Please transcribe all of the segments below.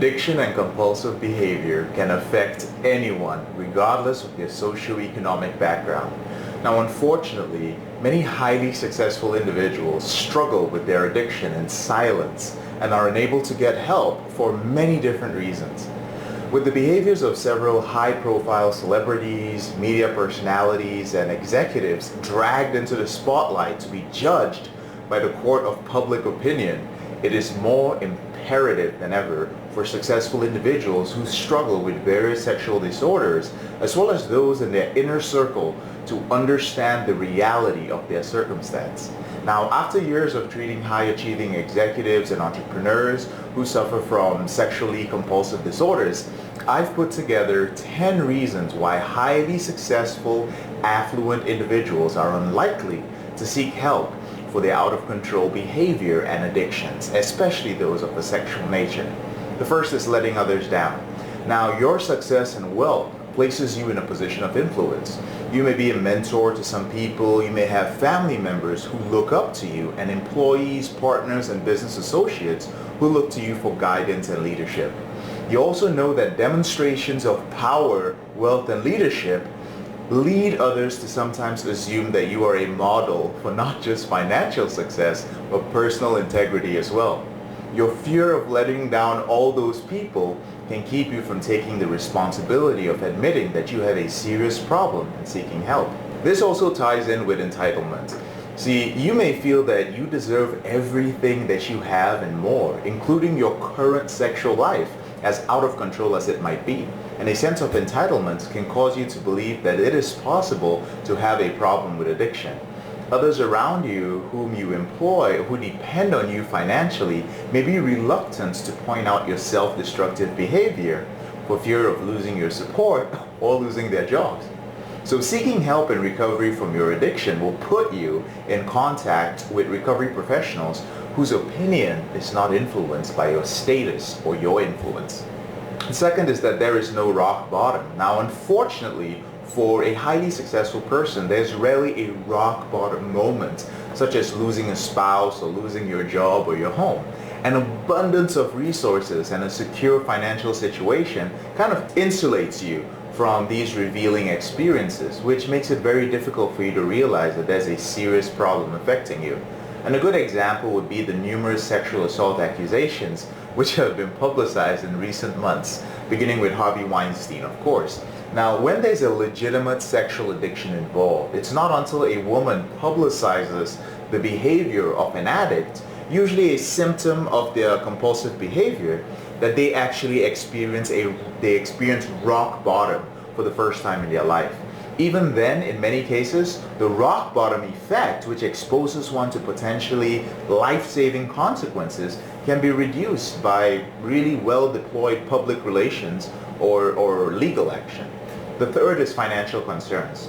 Addiction and compulsive behavior can affect anyone, regardless of their socioeconomic background. Now, unfortunately, many highly successful individuals struggle with their addiction in silence and are unable to get help for many different reasons. With the behaviors of several high-profile celebrities, media personalities, and executives dragged into the spotlight to be judged by the court of public opinion, it is more imperative than ever for successful individuals who struggle with various sexual disorders, as well as those in their inner circle, to understand the reality of their circumstance. Now, after years of treating high-achieving executives and entrepreneurs who suffer from sexually compulsive disorders, I've put together 10 reasons why highly successful, affluent individuals are unlikely to seek help for their out-of-control behavior and addictions, especially those of a sexual nature. The first is letting others down. Now, your success and wealth places you in a position of influence. You may be a mentor to some people, you may have family members who look up to you, and employees, partners, and business associates who look to you for guidance and leadership. You also know that demonstrations of power, wealth, and leadership lead others to sometimes assume that you are a model for not just financial success, but personal integrity as well. Your fear of letting down all those people can keep you from taking the responsibility of admitting that you have a serious problem and seeking help. This also ties in with entitlement. See, you may feel that you deserve everything that you have and more, including your current sexual life, as out of control as it might be. And a sense of entitlement can cause you to believe that it is possible to have a problem with addiction. Others around you whom you employ, who depend on you financially, may be reluctant to point out your self-destructive behavior for fear of losing your support or losing their jobs. So seeking help in recovery from your addiction will put you in contact with recovery professionals whose opinion is not influenced by your status or your influence. The second is that there is no rock bottom. Now, unfortunately, for a highly successful person, there's rarely a rock bottom moment, such as losing a spouse or losing your job or your home. An abundance of resources and a secure financial situation kind of insulates you from these revealing experiences, which makes it very difficult for you to realize that there's a serious problem affecting you. And a good example would be the numerous sexual assault accusations which have been publicized in recent months, beginning with Harvey Weinstein, of course. Now, when there's a legitimate sexual addiction involved, it's not until a woman publicizes the behavior of an addict, usually a symptom of their compulsive behavior, that they actually experience rock bottom for the first time in their life. Even then, in many cases, the rock bottom effect, which exposes one to potentially life-saving consequences, can be reduced by really well-deployed public relations or legal action. The third is financial concerns.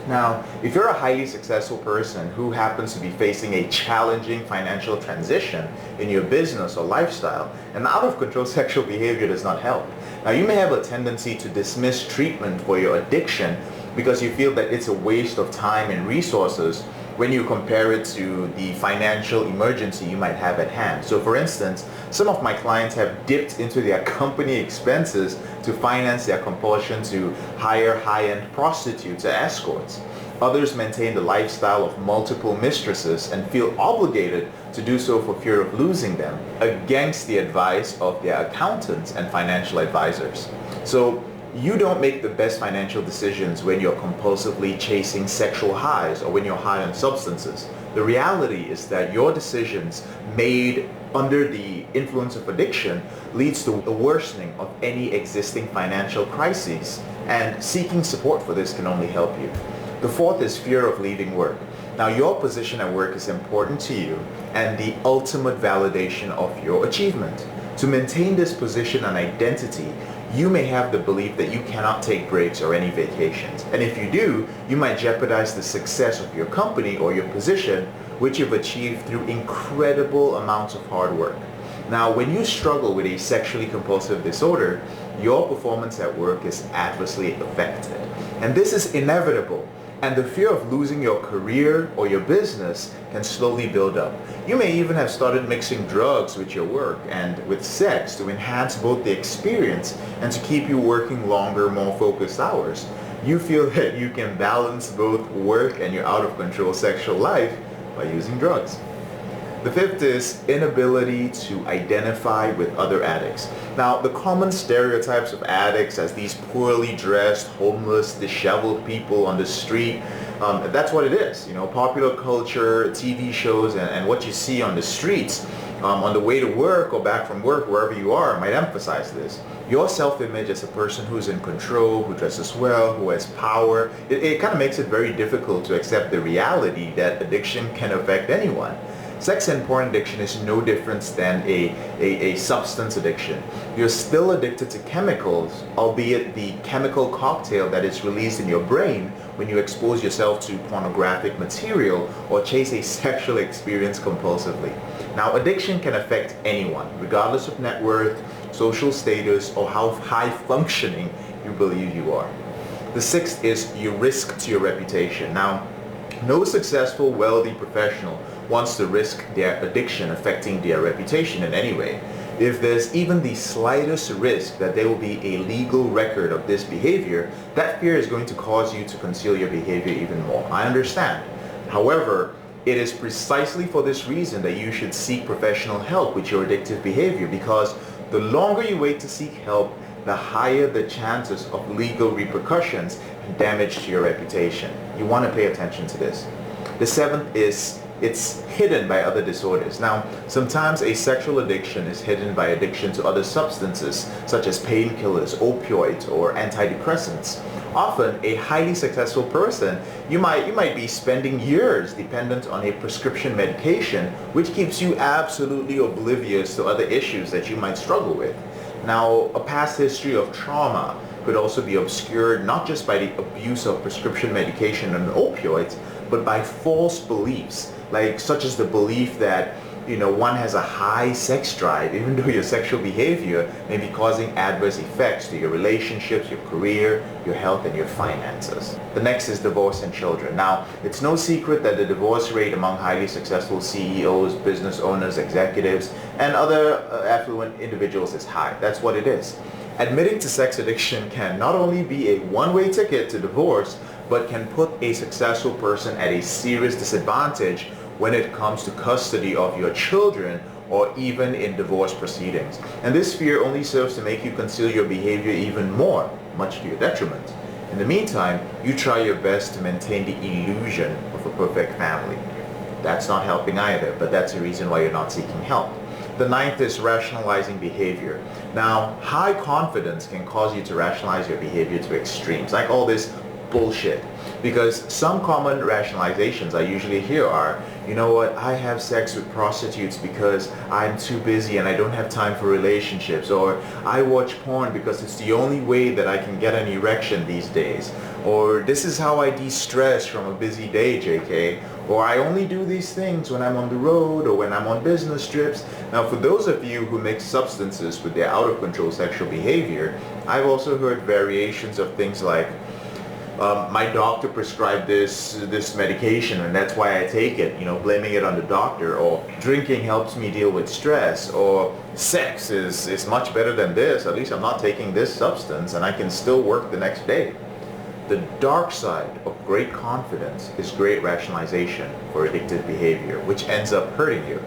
Now, if you're a highly successful person who happens to be facing a challenging financial transition in your business or lifestyle, an out-of-control sexual behavior does not help. Now, you may have a tendency to dismiss treatment for your addiction because you feel that it's a waste of time and resources when you compare it to the financial emergency you might have at hand. So for instance, some of my clients have dipped into their company expenses to finance their compulsion to hire high-end prostitutes or escorts. Others maintain the lifestyle of multiple mistresses and feel obligated to do so for fear of losing them, against the advice of their accountants and financial advisors. So you don't make the best financial decisions when you're compulsively chasing sexual highs or when you're high on substances. The reality is that your decisions made under the influence of addiction leads to a worsening of any existing financial crises, and seeking support for this can only help you. The fourth is fear of leaving work. Now, your position at work is important to you and the ultimate validation of your achievement. To maintain this position and identity, you may have the belief that you cannot take breaks or any vacations. And if you do, you might jeopardize the success of your company or your position, which you've achieved through incredible amounts of hard work. Now, when you struggle with a sexually compulsive disorder, your performance at work is adversely affected. And this is inevitable And the fear of losing your career or your business can slowly build up. You may even have started mixing drugs with your work and with sex to enhance both the experience and to keep you working longer, more focused hours. You feel that you can balance both work and your out-of-control sexual life by using drugs. The fifth is inability to identify with other addicts. Now, the common stereotypes of addicts as these poorly dressed, homeless, disheveled people on the street, that's what it is. You know, popular culture, TV shows, and what you see on the streets on the way to work or back from work, wherever you are, might emphasize this. Your self-image as a person who's in control, who dresses well, who has power, it kind of makes it very difficult to accept the reality that addiction can affect anyone. Sex and porn addiction is no different than a substance addiction. You're still addicted to chemicals, albeit the chemical cocktail that is released in your brain when you expose yourself to pornographic material or chase a sexual experience compulsively. Now, addiction can affect anyone, regardless of net worth, social status, or how high functioning you believe you are. The sixth is your risk to your reputation. Now, no successful, wealthy professional wants to risk their addiction affecting their reputation in any way. If there's even the slightest risk that there will be a legal record of this behavior, that fear is going to cause you to conceal your behavior even more. I understand. However, it is precisely for this reason that you should seek professional help with your addictive behavior, because the longer you wait to seek help, the higher the chances of legal repercussions and damage to your reputation. You want to pay attention to this. The seventh is it's hidden by other disorders. Now, sometimes a sexual addiction is hidden by addiction to other substances, such as painkillers, opioids, or antidepressants. Often, a highly successful person, you might be spending years dependent on a prescription medication, which keeps you absolutely oblivious to other issues that you might struggle with. Now, a past history of trauma could also be obscured not just by the abuse of prescription medication and opioids, but by false beliefs, such as the belief that one has a high sex drive, even though your sexual behavior may be causing adverse effects to your relationships, your career, your health, and your finances. The next is divorce and children. Now, it's no secret that the divorce rate among highly successful CEOs, business owners, executives, and other affluent individuals is high. That's what it is. Admitting to sex addiction can not only be a one-way ticket to divorce, but can put a successful person at a serious disadvantage when it comes to custody of your children or even in divorce proceedings. And this fear only serves to make you conceal your behavior even more, much to your detriment. In the meantime, you try your best to maintain the illusion of a perfect family. That's not helping either, but that's the reason why you're not seeking help. The ninth is rationalizing behavior. Now, high confidence can cause you to rationalize your behavior to extremes, like all this bullshit. Because some common rationalizations I usually hear are, you know what, I have sex with prostitutes because I'm too busy and I don't have time for relationships, or I watch porn because it's the only way that I can get an erection these days, or this is how I de-stress from a busy day, JK, or I only do these things when I'm on the road or when I'm on business trips. Now, for those of you who mix substances with their out-of-control sexual behavior, I've also heard variations of things like, my doctor prescribed this medication and that's why I take it, blaming it on the doctor, or drinking helps me deal with stress, or sex is much better than this, at least I'm not taking this substance and I can still work the next day. The dark side of great confidence is great rationalization for addictive behavior, which ends up hurting you.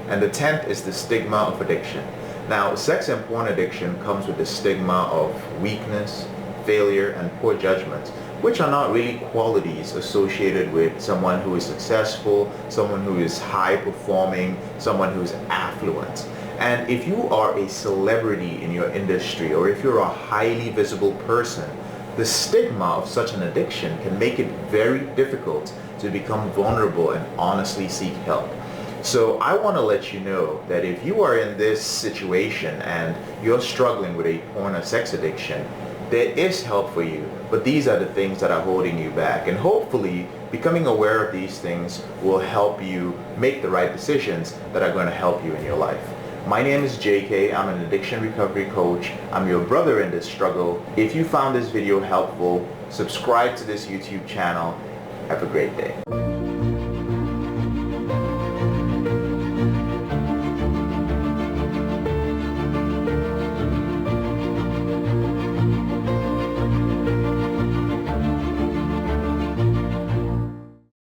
And the 10th is the stigma of addiction. Now, sex and porn addiction comes with the stigma of weakness, failure, and poor judgment, which are not really qualities associated with someone who is successful, someone who is high performing, someone who is affluent. And if you are a celebrity in your industry, or if you're a highly visible person, the stigma of such an addiction can make it very difficult to become vulnerable and honestly seek help. So I want to let you know that if you are in this situation and you're struggling with a porn or sex addiction, there is help for you, but these are the things that are holding you back. And hopefully, becoming aware of these things will help you make the right decisions that are going to help you in your life. My name is JK. I'm an addiction recovery coach. I'm your brother in this struggle. If you found this video helpful, subscribe to this YouTube channel Have a great day.